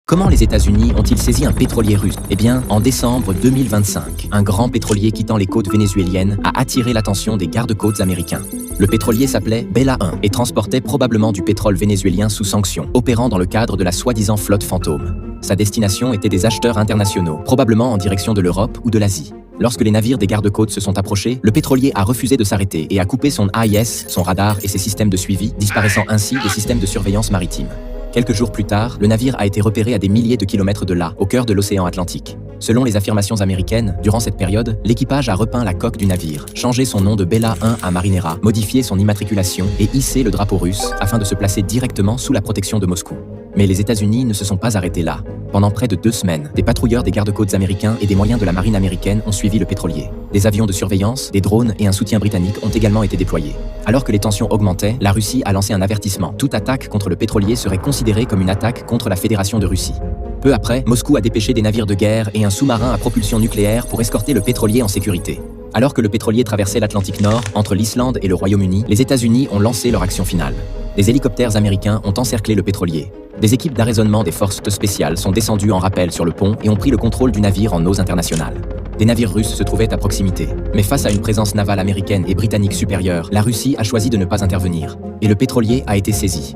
Comment les États-Unis ont-ils saisi un pétrolier russe? Eh bien, en décembre 2025, un grand pétrolier quittant les côtes vénézuéliennes a attiré l'attention des gardes-côtes américains. Le pétrolier s'appelait Bella 1 et transportait probablement du pétrole vénézuélien sous sanction, opérant dans le cadre de la soi-disant flotte fantôme. Sa destination était des acheteurs internationaux, probablement en direction de l'Europe ou de l'Asie. Lorsque les navires des gardes-côtes se sont approchés, le pétrolier a refusé de s'arrêter et a coupé son AIS, son radar et ses systèmes de suivi, disparaissant ainsi des systèmes de surveillance maritime. Quelques jours plus tard, le navire a été repéré à des milliers de kilomètres de là, au cœur de l'océan Atlantique. Selon les affirmations américaines, durant cette période, l'équipage a repeint la coque du navire, changé son nom de Bella 1 à Marinera, modifié son immatriculation et hissé le drapeau russe afin de se placer directement sous la protection de Moscou. Mais les États-Unis ne se sont pas arrêtés là. Pendant près de 2 semaines, des patrouilleurs des gardes-côtes américains et des moyens de la marine américaine ont suivi le pétrolier. Des avions de surveillance, des drones et un soutien britannique ont également été déployés. Alors que les tensions augmentaient, la Russie a lancé un avertissement. Toute attaque contre le pétrolier serait considérée comme une attaque contre la Fédération de Russie. Peu après, Moscou a dépêché des navires de guerre et un sous-marin à propulsion nucléaire pour escorter le pétrolier en sécurité. Alors que le pétrolier traversait l'Atlantique Nord, entre l'Islande et le Royaume-Uni, les États-Unis ont lancé leur action finale. Des hélicoptères américains ont encerclé le pétrolier. Des équipes d'arraisonnement des forces spéciales sont descendues en rappel sur le pont et ont pris le contrôle du navire en eaux internationales. Des navires russes se trouvaient à proximité. Mais face à une présence navale américaine et britannique supérieure, la Russie a choisi de ne pas intervenir. Et le pétrolier a été saisi.